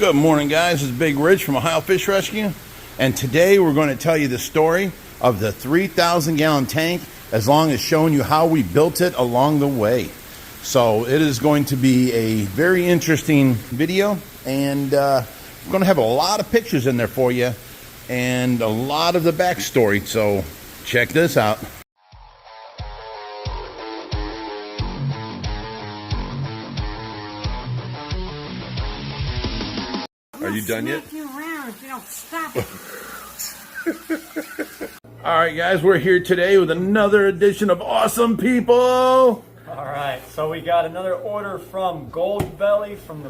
Good morning, guys. This is Big Rich from Ohio Fish Rescue, and today we're going to tell you the story of the 3,000-gallon tank, as long as showing you how we built it along the way. So it is going to be a very interesting video, and we're going to have a lot of pictures in there for you and a lot of the backstory. So check this out. Are you done yet? You around if you don't stop. All right, guys, we're here today with another edition of Awesome People. All right, so we got another order from Gold Belly from the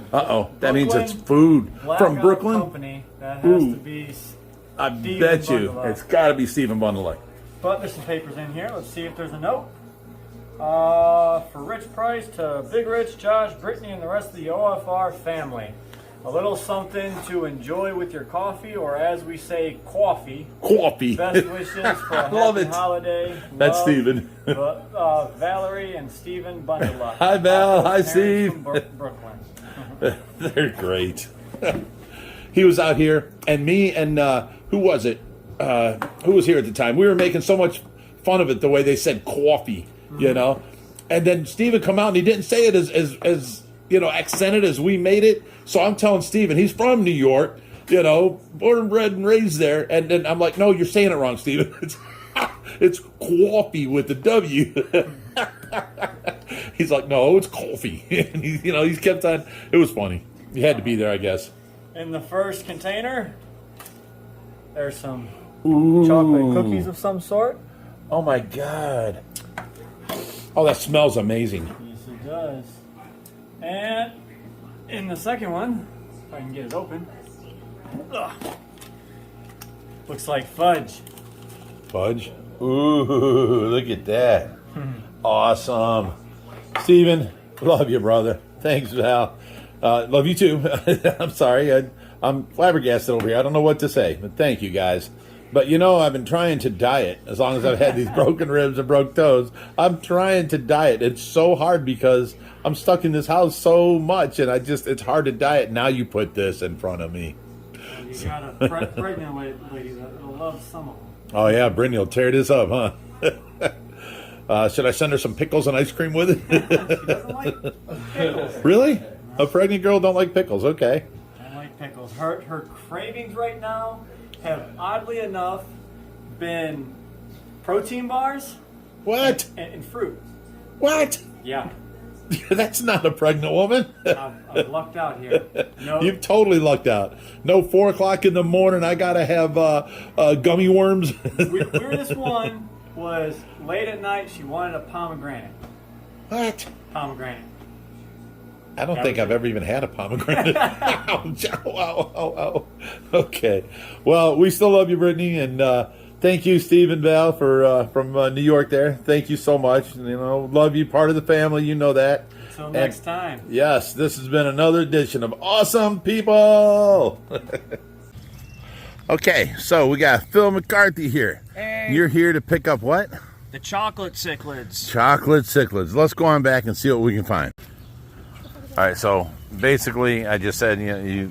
that means it's food from Brooklyn. Company. That has to be. I bet you it's got to be Stephen Bundleluck. But there's some papers in here. Let's see if there's a note. For Rich Price to Big Rich, Josh, Brittany, and the rest of the OFR family. A little something to enjoy with your coffee, or as we say, coffee. Coffee. Best wishes for a happy holiday. That's Stephen. Valerie and Stephen Bundleluck. Hi, Val. Hi, Steve. From Brooklyn. They're great. He was out here, and me and who was it? Who was here at the time? We were making so much fun of it, the way they said coffee, you know? And then Stephen come out, and he didn't say it as you know, accented as we made it. So I'm telling Steven, he's from New York, you know, born and bred and raised there. And then I'm like, no, you're saying it wrong, Steven. It's coffee with the W. He's like, no, it's coffee. And he, you know, he's kept on. It was funny. You had to be there, I guess. In the first container, there's some chocolate cookies of some sort. Oh, my God. Oh, that smells amazing. Yes, it does. And in the second one, if I can get it open, looks like fudge. Fudge? Ooh, look at that. Awesome. Steven, love you, brother. Thanks, Val. Love you too. I'm sorry. I'm flabbergasted over here. I don't know what to say, but thank you, guys. But, you know, I've been trying to diet. As long as I've had these broken ribs and broke toes, I'm trying to diet. It's so hard because I'm stuck in this house so much, and it's hard to diet. Now you put this in front of me. You got a pregnant lady that'll love some of them. Oh, yeah, Brittany will tear this up, huh? Should I send her some pickles and ice cream with it? She doesn't like pickles. Really? A pregnant girl don't like pickles, okay. I like pickles. Her cravings right now have, oddly enough, been protein bars. What? And fruit. What? Yeah. That's not a pregnant woman. I've lucked out here. No. You've totally lucked out. No, 4 o'clock in the morning, I got to have gummy worms. Weirdest one was late at night, she wanted a pomegranate. What? Pomegranate. I don't think I've ever even had a pomegranate. Ouch. Ow. Okay. Well, we still love you, Brittany, and thank you, Steve and Val, from New York there. Thank you so much. You know, love you, part of the family. You know that. Until next time. Yes, this has been another edition of Awesome People. Okay, so we got Phil McCarthy here. Hey. You're here to pick up what? The chocolate cichlids. Chocolate cichlids. Let's go on back and see what we can find. All right, so basically, I just said you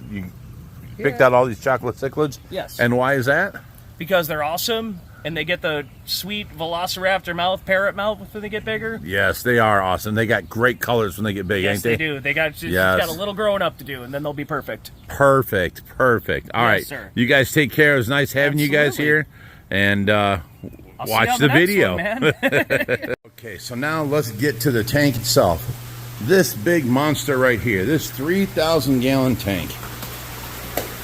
picked out all these chocolate cichlids. Yes. And why is that? Because they're awesome, and they get the sweet velociraptor mouth, parrot mouth when they get bigger. Yes, they are awesome. They got great colors when they get big, ain't they? Yes, they do. They got got a little growing up to do, and then they'll be perfect. Perfect. All right, sir. You guys take care. It was nice having you guys here, and watch the video. One, Okay, so now let's get to the tank itself. This big monster right here, this 3,000-gallon tank.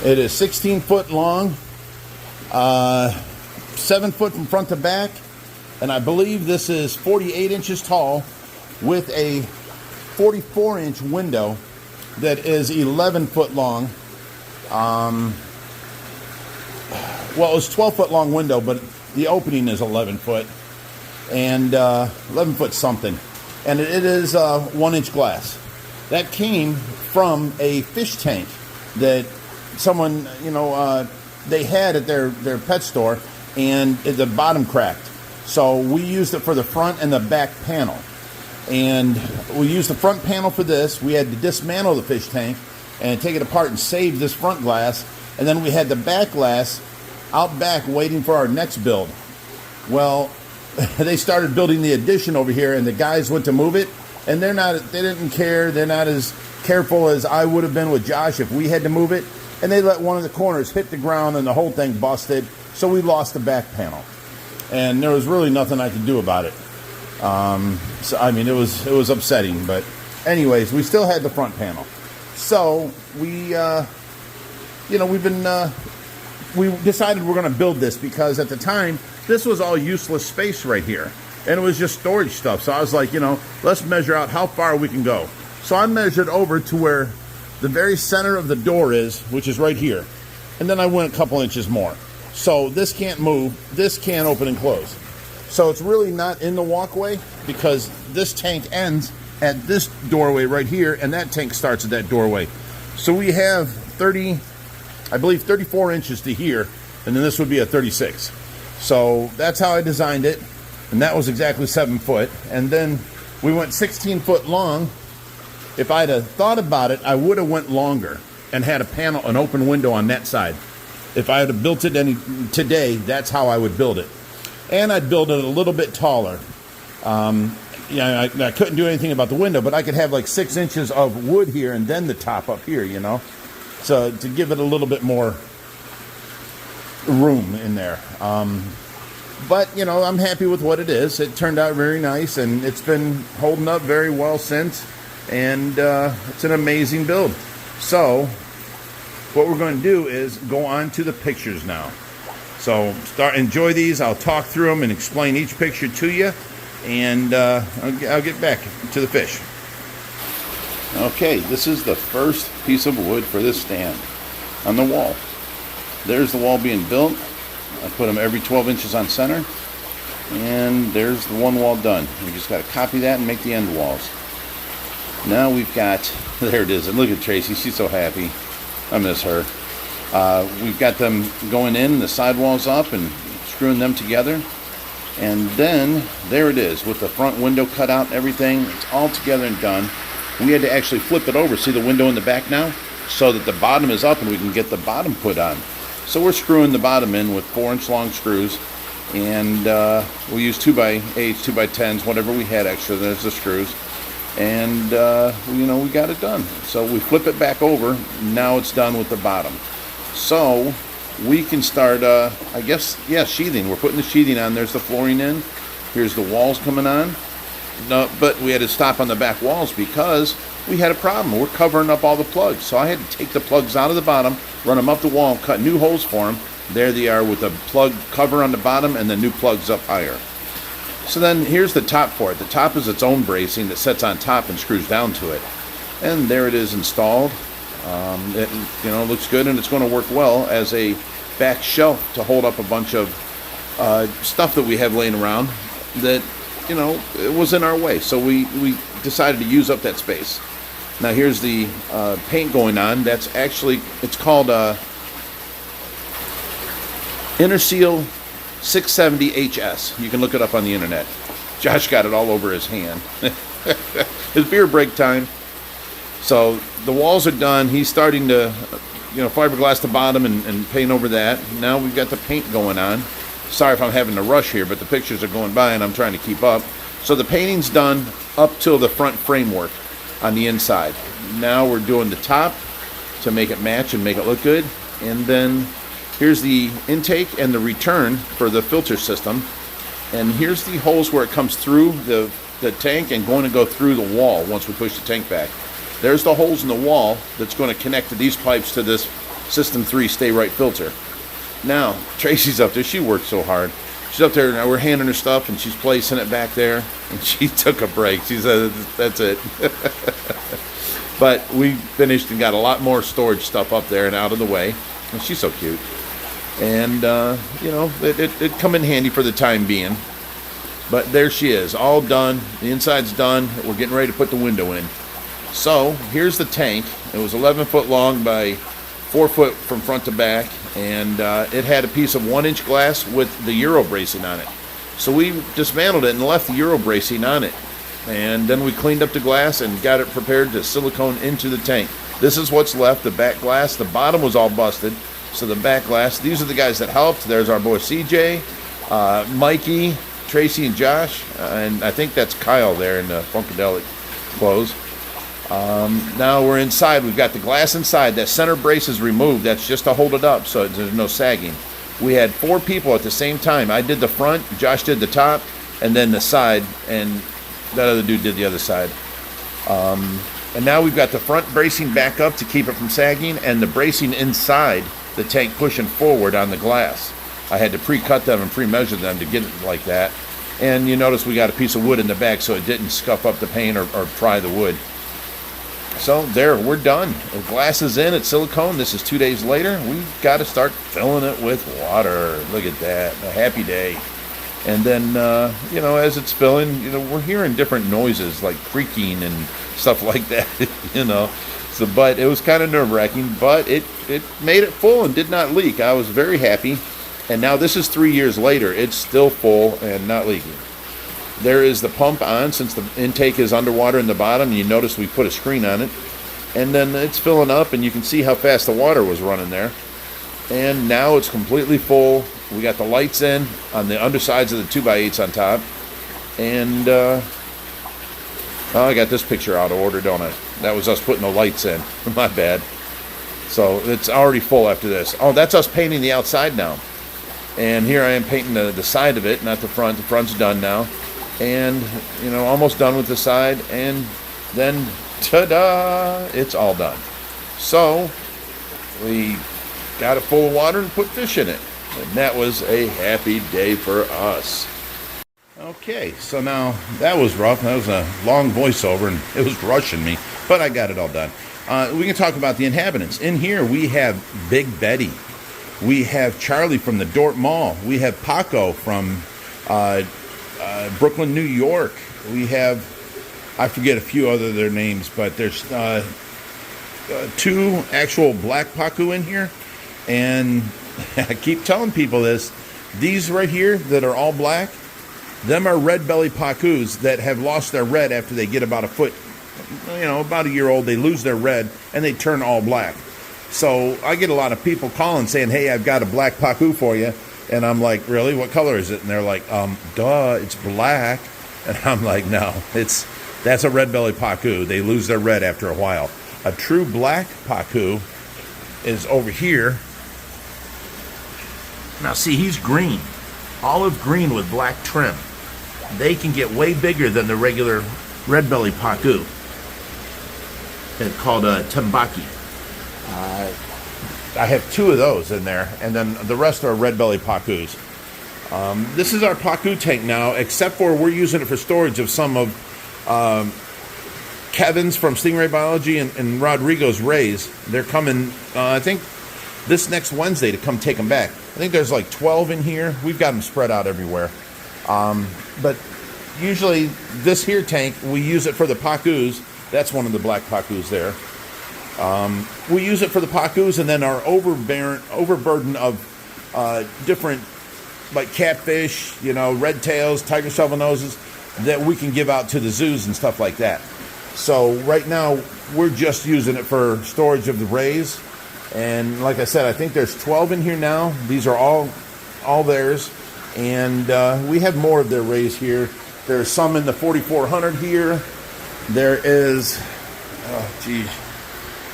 It is 16 foot long, 7 foot from front to back, and I believe this is 48 inches tall with a 44-inch window that is 11 foot long. Well, it was 12 foot long window, but the opening is 11 foot, and 11 foot something. And it is 1 inch glass. That came from a fish tank that someone, they had at their pet store, and the bottom cracked. So we used it for the front and the back panel. And we used the front panel for this. We had to dismantle the fish tank and take it apart and save this front glass. And then we had the back glass out back waiting for our next build. Well, they started building the addition over here, and the guys went to move it, and they didn't care. They're not as careful as I would have been with Josh if we had to move it. And they let one of the corners hit the ground, and the whole thing busted. So we lost the back panel, and there was really nothing I could do about it. So I mean, it was upsetting, but anyways, we still had the front panel. So we decided we're going to build this because at the time, this was all useless space right here. And it was just storage stuff. So I was like, let's measure out how far we can go. So I measured over to where the very center of the door is, which is right here. And then I went a couple inches more. So this can't move. This can't open and close. So it's really not in the walkway because this tank ends at this doorway right here, and that tank starts at that doorway. So we have 34 inches to here, and then this would be a 36. So that's how I designed it, and that was exactly 7 foot. And then we went 16 foot long. If I'd have thought about it, I would have went longer and had an open window on that side. If I had built it today, that's how I would build it. And I'd build it a little bit taller. I couldn't do anything about the window, but I could have like 6 inches of wood here and then the top up here, So to give it a little bit more room in there. But, I'm happy with what it is. It turned out very nice, and it's been holding up very well since. And it's an amazing build. So what we're going to do is go on to the pictures now. So enjoy these. I'll talk through them and explain each picture to you. And I'll get back to the fish. Okay, this is the first piece of wood for this stand on the wall. There's the wall being built. I put them every 12 inches on center. And there's the one wall done. We just got to copy that and make the end walls. Now we've got, there it is. And look at Tracy, she's so happy. I miss her. We've got them going in, the sidewalls up, and screwing them together. And then, there it is, with the front window cut out and everything. It's all together and done. We had to actually flip it over, see the window in the back now, so that the bottom is up and we can get the bottom put on. So we're screwing the bottom in with 4-inch long screws. And we'll use 2x8s, 2x10s, whatever we had extra. There's the screws. And, we got it done. So we flip it back over. Now it's done with the bottom. So we can start, sheathing. We're putting the sheathing on. There's the flooring in. Here's the walls coming on. No, but we had to stop on the back walls because we had a problem. We're covering up all the plugs. So I had to take the plugs out of the bottom, run them up the wall, cut new holes for them. There they are with the plug cover on the bottom and the new plugs up higher. So then here's the top for it. The top is its own bracing that sets on top and screws down to it. And there it is installed. It looks good, and it's going to work well as a back shelf to hold up a bunch of stuff that we have laying around that, it was in our way. So we decided to use up that space. Now here's the paint going on. That's actually, it's called Interseal 670HS. You can look it up on the internet. Josh got it all over his hand. It's beer break time. So the walls are done. He's starting to, fiberglass the bottom and paint over that. Now we've got the paint going on. Sorry if I'm having to rush here, but the pictures are going by and I'm trying to keep up. So the painting's done up till the front framework on the inside. Now we're doing the top to make it match and make it look good. And then here's the intake and the return for the filter system. And here's the holes where it comes through the tank and going to go through the wall once we push the tank back. There's the holes in the wall that's going to connect to these pipes to this System 3 Stay Right filter. Now, Tracy's up there. She worked so hard. She's up there now. We're handing her stuff and she's placing it back there. And she took a break. She said, that's it. But we finished and got a lot more storage stuff up there and out of the way. And she's so cute. And, it come in handy for the time being. But there she is, all done. The inside's done. We're getting ready to put the window in. So, here's the tank. It was 11 foot long by 4 foot from front to back. And it had a piece of 1-inch glass with the Euro bracing on it. So we dismantled it and left the Euro bracing on it. And then we cleaned up the glass and got it prepared to silicone into the tank. This is what's left, the back glass. The bottom was all busted, so the back glass. These are the guys that helped. There's our boy CJ, Mikey, Tracy, and Josh, and I think that's Kyle there in the Funkadelic clothes. Now we're inside. We've got the glass inside. That center brace is removed. That's just to hold it up so there's no sagging. We had 4 people at the same time. I did the front, Josh did the top, and then the side, and that other dude did the other side. And now we've got the front bracing back up to keep it from sagging, and the bracing inside the tank pushing forward on the glass. I had to pre-cut them and pre-measure them to get it like that. And you notice we got a piece of wood in the back so it didn't scuff up the paint or pry the wood. So there, we're done. The glass is in, it's silicone. This is 2 days later. We've got to start filling it with water. Look at that, a happy day. And then, you know, as it's filling, you know, we're hearing different noises like creaking and stuff like that, you know. So, but it was kind of nerve-wracking, but it made it full and did not leak. I was very happy. And now this is 3 years later. It's still full and not leaking. There is the pump on since the intake is underwater in the bottom. You notice we put a screen on it. And then it's filling up, and you can see how fast the water was running there. And now it's completely full. We got the lights in on the undersides of the 2x8s on top. And oh, I got this picture out of order, don't I? That was us putting the lights in. My bad. So it's already full after this. Oh, that's us painting the outside now. And here I am painting the side of it, not the front. The front's done now. And, you know, almost done with the side. And then, ta-da, it's all done. So, we got it full of water and put fish in it. And that was a happy day for us. Okay, so now that was rough. That was a long voiceover, and it was rushing me. But I got it all done. We can talk about the inhabitants. In here, we have Big Betty. We have Charlie from the Dort Mall. We have Paco from Brooklyn, New York. We have, I forget a few other their names, but there's 2 actual black Pacu in here. And I keep telling people this. These right here that are all black, them are red belly Pacus that have lost their red after they get about a foot, you know, about a year old. They lose their red and they turn all black. So I get a lot of people calling saying, hey, I've got a black Pacu for you. And I'm like, really? What color is it? And they're like, duh, it's black. And I'm like, no, that's a red belly Pacu. They lose their red after a while. A true black Pacu is over here. Now see, he's green. Olive green with black trim. They can get way bigger than the regular red belly Pacu. It's called a Tambaki. I have 2 of those in there, and then the rest are red belly Pacus. This is our Pacu tank now, except for we're using it for storage of some of Kevin's from Stingray Biology and Rodrigo's rays. They're coming, I think, this next Wednesday to come take them back. I think there's like 12 in here. We've got them spread out everywhere. But usually this here tank, we use it for the Pacus. That's one of the black Pacus there. We use it for the Pacus, and then our overburden of different, like catfish, you know, redtails, tiger shovel noses, that we can give out to the zoos and stuff like that. So right now, we're just using it for storage of the rays. And like I said, I think there's 12 in here now. These are all theirs. And we have more of their rays here. There's some in the 4400 here. There is,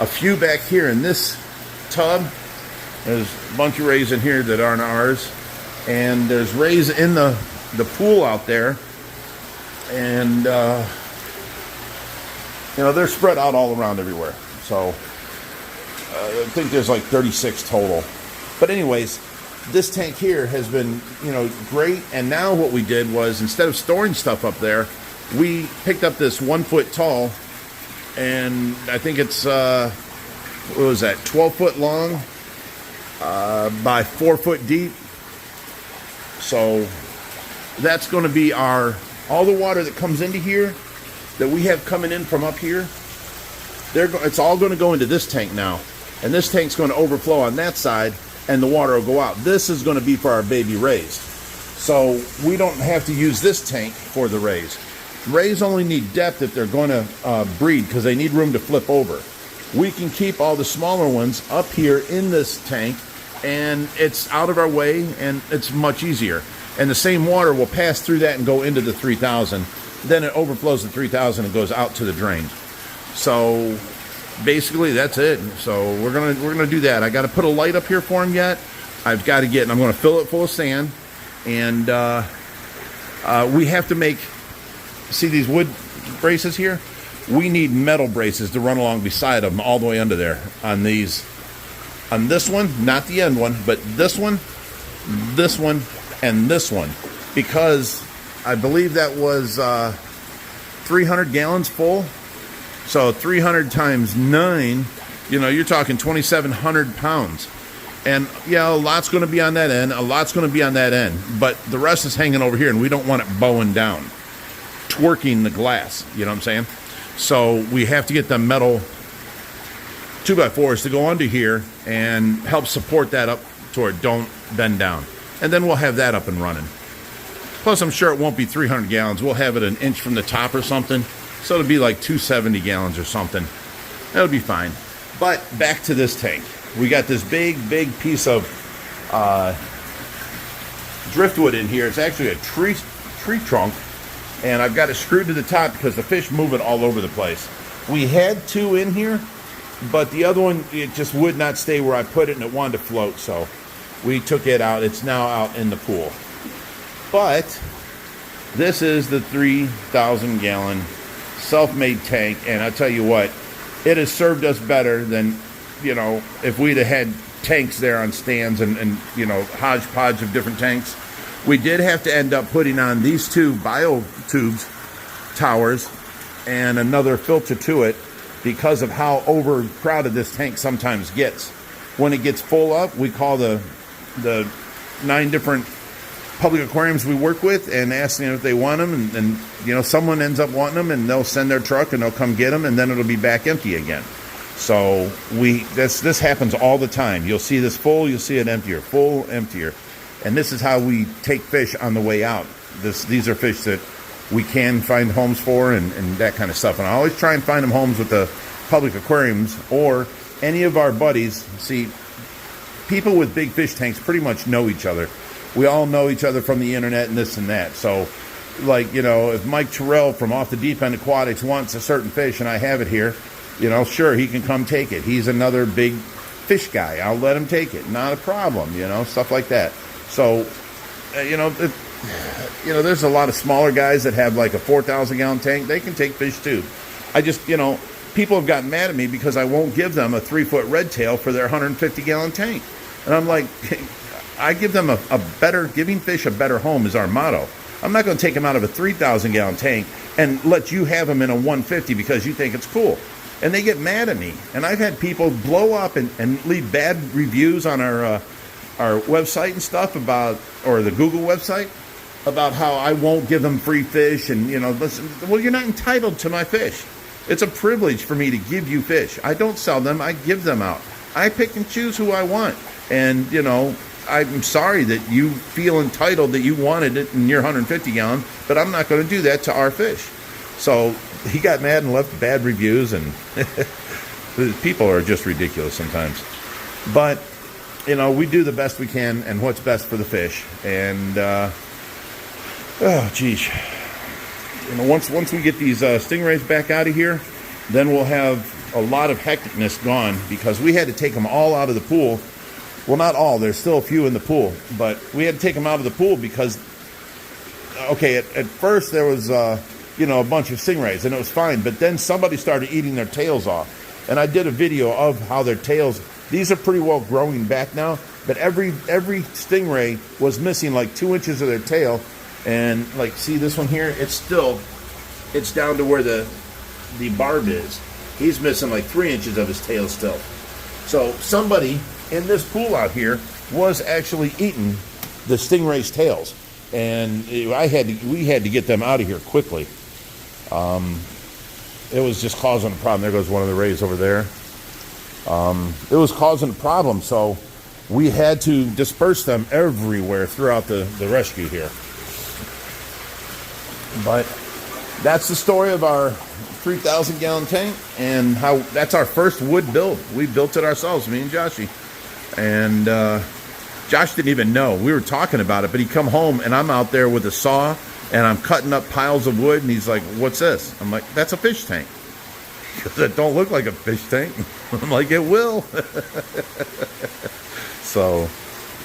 a few back here in this tub. There's a bunch of rays in here that aren't ours. And there's rays in the pool out there. And, you know, they're spread out all around everywhere. So, I think there's like 36 total. But anyways, this tank here has been, you know, great. And now what we did was, instead of storing stuff up there, we picked up this 1 foot tall, and I think it's, what was that, 12 foot long by 4 foot deep. So that's going to be all the water that comes into here that we have coming in from up here, it's all going to go into this tank now. And this tank's going to overflow on that side, and the water will go out. This is going to be for our baby rays. So we don't have to use this tank for the rays. Rays only need depth if they're going to breed, because they need room to flip over. we can keep all the smaller ones up here in this tank, and it's out of our way, and it's much easier. And the same water will pass through that and go into the 3,000. Then it overflows the 3,000 and goes out to the drain. So basically that's it. So we're gonna do that. I got to put a light up here for him yet. I've got to get, and I'm going to fill it full of sand, and we have to make, see these wood braces here? We need metal braces to run along beside them all the way under there on these. On this one, not the end one, but this one, and this one, because I believe that was 300 gallons full. So 300 times 9, you know, you're talking 2,700 pounds. And yeah, a lot's going to be on that end, a lot's going to be on that end, but the rest is hanging over here, and we don't want it bowing down, twerking the glass, you know what I'm saying? So we have to get the metal 2x4s to go under here and help support that up to where it don't bend down. And then we'll have that up and running. Plus, I'm sure it won't be 300 gallons. We'll have it an inch from the top or something. So it'll be like 270 gallons or something. That'll be fine. But back to this tank. We got this big piece of driftwood in here. It's actually a tree trunk. And I've got it screwed to the top because the fish move it all over the place. We had 2 in here, but the other one, it just would not stay where I put it, and it wanted to float. So we took it out. It's now out in the pool. But this is the 3,000 gallon self-made tank, and I tell you what, it has served us better than, you know, if we'd have had tanks there on stands and you know, hodgepodge of different tanks. We did have to end up putting on these 2 bio tubes towers and another filter to it because of how overcrowded this tank sometimes gets. When it gets full up, we call the 9 different public aquariums we work with and ask them if they want them, and you know, someone ends up wanting them, and they'll send their truck and they'll come get them, and then it'll be back empty again. So this happens all the time. You'll see this full, you'll see it emptier, full, emptier, and this is how we take fish on the way out. These are fish that we can find homes for and that kind of stuff. And I always try and find them homes with the public aquariums or any of our buddies. See, people with big fish tanks pretty much know each other. We all know each other from the internet and this and that. So, like, you know, if Mike Terrell from Off the Deep End Aquatics wants a certain fish and I have it here, you know, sure, he can come take it. He's another big fish guy. I'll let him take it. Not a problem, you know, stuff like that. So, you know, there's a lot of smaller guys that have like a 4,000 gallon tank. They can take fish too. I just, you know, people have gotten mad at me because I won't give them a 3-foot redtail for their 150 gallon tank. And I'm like, I give them a better, giving fish a better home is our motto. I'm not going to take them out of a 3,000 gallon tank and let you have them in a 150 because you think it's cool. And they get mad at me. And I've had people blow up and leave bad reviews on our website and stuff about, or the Google website, about how I won't give them free fish. And, you know, listen, well, you're not entitled to my fish. It's a privilege for me to give you fish. I don't sell them. I give them out. I pick and choose who I want. And, you know, I'm sorry that you feel entitled that you wanted it in your 150 gallon, but I'm not going to do that to our fish. So he got mad and left bad reviews, and people are just ridiculous sometimes. But, you know, we do the best we can and what's best for the fish. And, oh, geez. You know, once we get these stingrays back out of here, then we'll have a lot of hecticness gone because we had to take them all out of the pool. Well, not all. There's still a few in the pool, but we had to take them out of the pool because, okay, at first there was, you know, a bunch of stingrays, and it was fine. But then somebody started eating their tails off, and I did a video of how their tails. These are pretty well growing back now, but every stingray was missing like 2 inches of their tail, and like, see this one here? It's down to where the barb is. He's missing like 3 inches of his tail still. So somebody in this pool out here was actually eating the stingray's tails, and we had to get them out of here quickly. It was just causing a problem. There goes one of the rays over there. It was causing a problem, so we had to disperse them everywhere throughout the rescue here. But that's the story of our 3,000 gallon tank, and how that's our first wood build. We built it ourselves, me and Joshy. And Josh didn't even know. We were talking about it, but he come home and I'm out there with a saw and I'm cutting up piles of wood, and he's like, what's this? I'm like, that's a fish tank. That don't look like a fish tank. I'm like, it will. So,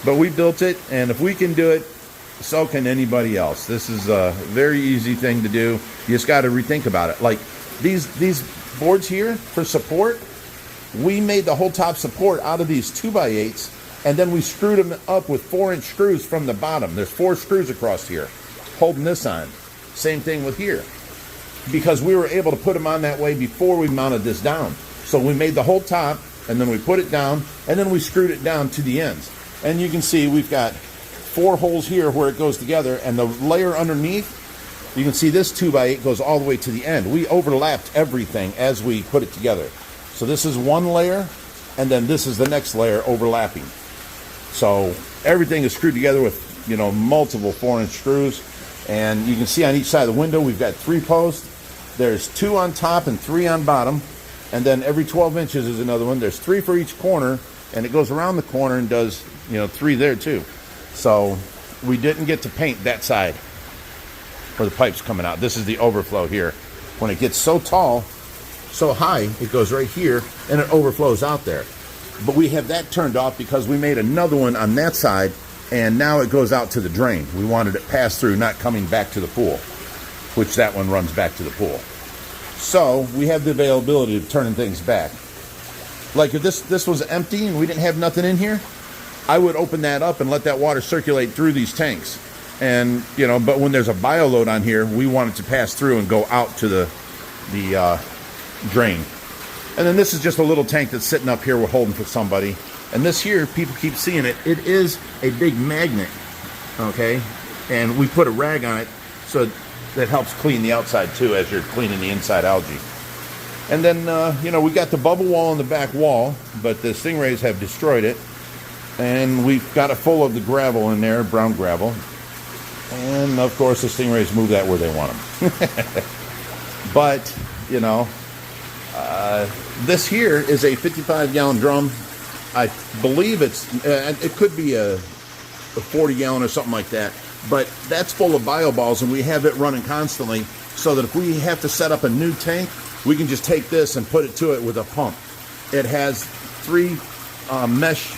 but we built it, and if we can do it, so can anybody else. This is a very easy thing to do. You just got to rethink about it. Like these boards here for support, we made the whole top support out of these 2x8s, and then we screwed them up with 4-inch screws from the bottom. There's 4 screws across here holding this on. Same thing with here, because we were able to put them on that way before we mounted this down. So we made the whole top, and then we put it down, and then we screwed it down to the ends. And you can see we've got 4 holes here where it goes together, and the layer underneath, you can see this 2x8 goes all the way to the end. We overlapped everything as we put it together. So this is one layer, and then this is the next layer overlapping. So everything is screwed together with, you know, multiple 4-inch screws. And you can see on each side of the window, we've got 3 posts. There's 2 on top and 3 on bottom. And then every 12 inches is another one. There's 3 for each corner, and it goes around the corner and does, you know, 3 there too. So we didn't get to paint that side where the pipe's coming out. This is the overflow here. When it gets so tall, so high, it goes right here and it overflows out there. But we have that turned off because we made another one on that side, and now it goes out to the drain. We wanted it passed through, not coming back to the pool, which that one runs back to the pool. So we have the availability of turning things back. Like if this was empty and we didn't have nothing in here, I would open that up and let that water circulate through these tanks. And, you know, but when there's a bio load on here, we want it to pass through and go out to the drain. And then this is just a little tank that's sitting up here we're holding for somebody. And this here, people keep seeing it. It is a big magnet, okay? And we put a rag on it so that helps clean the outside too as you're cleaning the inside algae. And then, you know, we got the bubble wall on the back wall, but the stingrays have destroyed it. And we've got it full of the gravel in there, brown gravel. And, of course, the stingrays move that where they want them. But, you know, this here is a 55-gallon drum. I believe it could be a 40-gallon or something like that. But that's full of bio balls, and we have it running constantly so that if we have to set up a new tank, we can just take this and put it to it with a pump. It has 3 mesh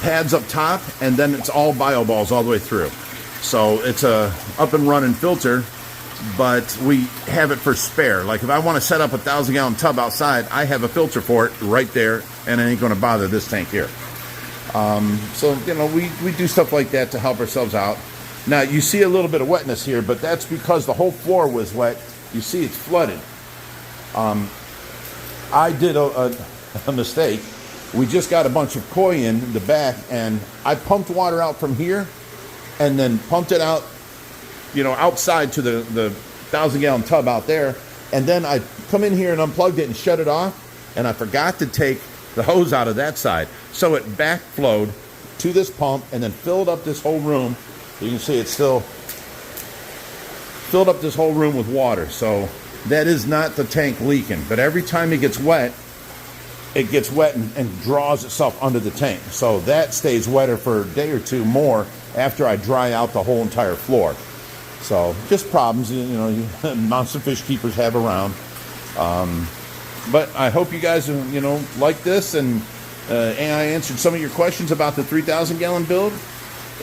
pads up top, and then it's all bio balls all the way through. So it's a up and running filter, but we have it for spare. Like if I want to set up a 1,000-gallon tub outside, I have a filter for it right there, and it ain't going to bother this tank here. So, you know, we do stuff like that to help ourselves out. Now, you see a little bit of wetness here, but that's because the whole floor was wet. You see it's flooded. I did a mistake. We just got a bunch of koi in the back, and I pumped water out from here and then pumped it out, you know, outside to the 1,000-gallon tub out there. And then I come in here and unplugged it and shut it off, and I forgot to take the hose out of that side. So it backflowed to this pump and then filled up this whole room. You can see it's still filled up this whole room with water. So that is not the tank leaking. But every time it gets wet and draws itself under the tank. So that stays wetter for a day or two more after I dry out the whole entire floor. So just problems, you know, monster fish keepers have around. But I hope you guys, you know, like this, and I answered some of your questions about the 3,000-gallon build.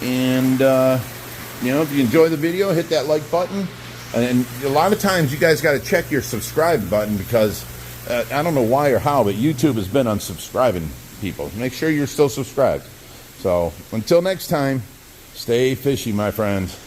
And, you know, if you enjoy the video, hit that like button. And a lot of times you guys got to check your subscribe button because I don't know why or how, but YouTube has been unsubscribing people. Make sure you're still subscribed. So until next time, stay fishy, my friends.